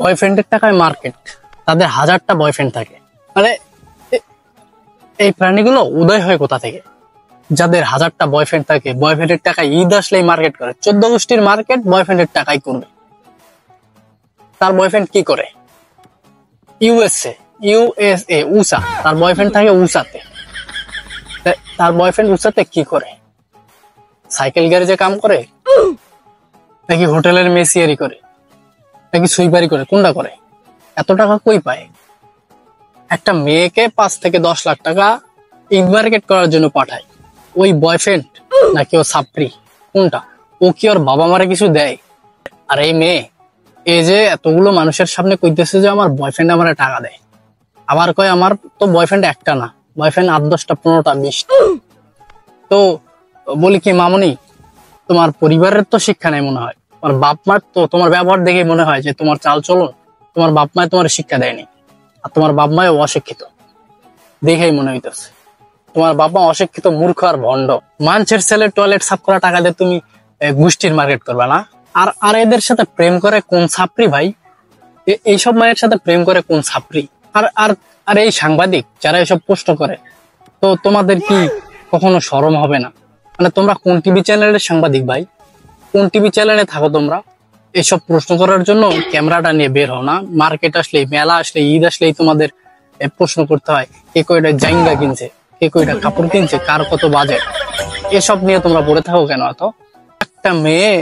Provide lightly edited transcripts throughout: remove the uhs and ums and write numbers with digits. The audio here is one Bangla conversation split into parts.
বয়ফ্রেন্ডের টাকায় মার্কেট, তাদের হাজারটা বয়ফ্রেন্ড থাকে। মানে এই প্রাণীগুলো উদয় হয় কোথা থেকে? যাদের হাজারটা বয়ফ্রেন্ড থাকে, বয়ফ্রেন্ডের টাকায় ঈদ আসলেই মার্কেট করে, 14 গোষ্ঠীর মার্কেট বয়ফ্রেন্ডের টাকায় করবে। তার বয়ফ্রেন্ড কি করে? ইউএসএ উসা, তার বয়ফ্রেন্ড থাকে উসাতে। তার বয়ফ্রেন্ড উসাতে কি করে? সাইকেল গ্যারেজে কাম করে, নাকি হোটেলের মেসিয়ারি করে, নাকি সুইপারি করে? কোনটা করে? এত টাকা কই পায়? একটা মেয়েকে 5 থেকে 10 লাখ টাকা ঈদ মার্কেট করার জন্য পাঠায়, ওই বয়ফ্রেন্ড নাকি ও সাপ্রি? কোনটা? ও কি ওর বাবা মারে কিছু দেয়? আর এই মেয়ে এই যে এতগুলো মানুষের সামনে কইতেছে যে আমার বয়ফ্রেন্ড আমারে টাকা দেয়, আবার কয় আমার তো বয়ফ্রেন্ড একটা না, বয়ফ্রেন্ড 8, 10টা, 15টা, 20টা। তো বলি কি মামনি, তোমার পরিবারের তো শিক্ষা নেই মনে হয়, তোমার বাপ মার তো তোমার ব্যবহার দেখে মনে হয় যে তোমার চাল চলন, তোমার বাপ মায় তোমার শিক্ষা দেয়নি, আর তোমার বাপ মায় অশিক্ষিত দেখেই মনে হইতেছে। তোমার বাপ মা অশিক্ষিত, মূর্খ আর ভণ্ড। মানুষের ছেলে টয়লেট সাফ করা টাকা দিয়ে তুমি গোষ্ঠীর মার্কেট করবে না? আর আর এদের সাথে প্রেম করে কোন ছাপরি ভাই? এইসব মায়ের সাথে প্রেম করে কোন ছাপরি? আর আর আর এই সাংবাদিক যারা এসব পোস্ট করে, তো তোমাদের কি কখনো শরম হবে না? মানে তোমরা কোন টিভি চ্যানেলের সাংবাদিক ভাই? কোন টিভি চ্যানেলে থাকো তোমরা? এসব প্রশ্ন করার জন্য ক্যামেরাটা নিয়ে বের হও না? মার্কেট আসলেই, মেলা আসলেই, ঈদ আসলেই তোমাদের প্রশ্ন করতে হয় কে কয়টা জাইঙ্গা কিনছে, কে কয়টা কাপড় কিনছে, কার কত বাজেট। এসব নিয়ে তোমরা পড়ে থাকো কেন এত? একটা মেয়ে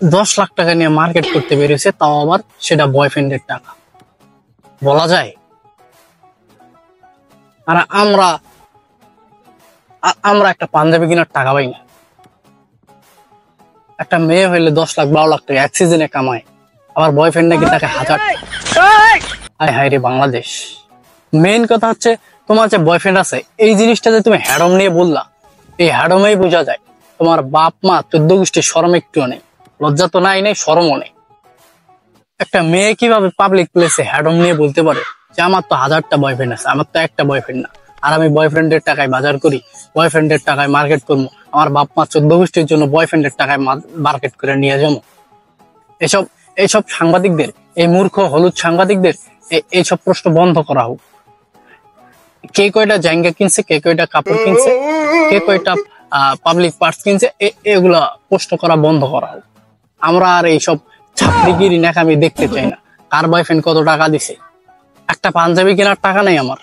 10 লাখ টাকা নিয়ে মার্কেট করতে বেরিয়েছে, তাও আবার সেটা বয়ফ্রেন্ডের টাকা, বলা যায়? আর আমরা একটা পাঞ্জাবি কেনার টাকা পাই না। একটা মেয়ে হইলে 10 লাখ 12 লাখ টাকা এক সিজনে কামায়, আবার বয়ফ্রেন্ড নাকি তাকে 1000 টাকা। হায় হায় রে বাংলাদেশ। মেইন কথা হচ্ছে তোমার যে বয়ফ্রেন্ড আছে, এই জিনিসটা যে তুমি হ্যাডম নিয়ে বললা, এই হ্যাডমেই বোঝা যায় তোমার বাপ মা 14 গোষ্ঠীর শরম একটুও নেই, লজ্জা তো নাই, শরমও নেই। একটা মেয়ে কিভাবে পাবলিক প্লেসে হ্যাডম নিয়ে বলতে পারে যে আমার তো 1000টা বয়ফ্রেন্ড আছে, আমার তো একটা বয়ফ্রেন্ড না, আর আমি বয়ফ্রেন্ডের টাকায় বাজার করি, বয়ফ্রেন্ডের টাকায় মার্কেট করবো, আমার বাপ মা 14 গোষ্ঠীর জন্য বয়ফ্রেন্ডের টাকায় মার্কেট করে নিয়ে যাবো? এসব এইসব সাংবাদিকদের, এই মূর্খ হলুদ সাংবাদিকদের এইসব প্রশ্ন বন্ধ করা হোক। কে কয়টা জায়গা কিনছে, কে কয়টা কাপড় কিনছে, কে কয়টা পাবলিক পার্টস কিনছে, এগুলা প্রশ্ন করা বন্ধ করা হোক। আমরা আর এইসব ছাপড়িগিরি নাকামি দেখতে চাই না। কার বয়ফ্রেন্ড কত টাকা দিছে? একটা পাঞ্জাবি কেনার টাকা নেই আমার।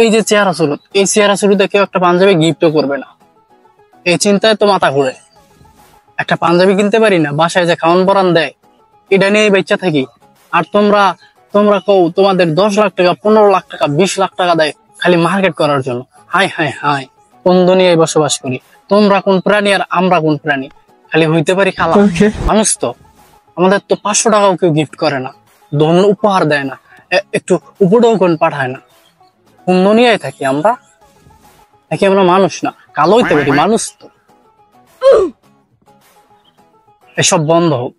এই যে চেহারা সুরত, এই চেহারা সুরতে কেউ একটা পাঞ্জাবি গিফটও করবে না, এই চিন্তায় তো মাথা ঘুরে। একটা পাঞ্জাবি কিনতে পারি না, বাসায় যে খাওয়ান পরান দেয়, এটা নিয়ে বাচ্চা থাকি। আর তোমরা কও তোমাদের 10 লাখ টাকা, 15 লাখ টাকা, 20 লাখ টাকা দেয় খালি মার্কেট করার জন্য। হায় হায় হায়, কোন দুনিয়ায় বসবাস করি? তোমরা কোন প্রাণী আর আমরা কোন প্রাণী? খালি হইতে পারি খালা। মানুষ তো, আমাদের তো 500 টাকাও কেউ গিফট করে না, ধন উপহার দেয় না, একটু উপরেও কোন পাঠায় না। কোন দুনিয়ায় থাকি আমরা? নাকি আমরা মানুষ না? কালো হইতে পারি, মানুষ তো। এসব বন্ধ হোক।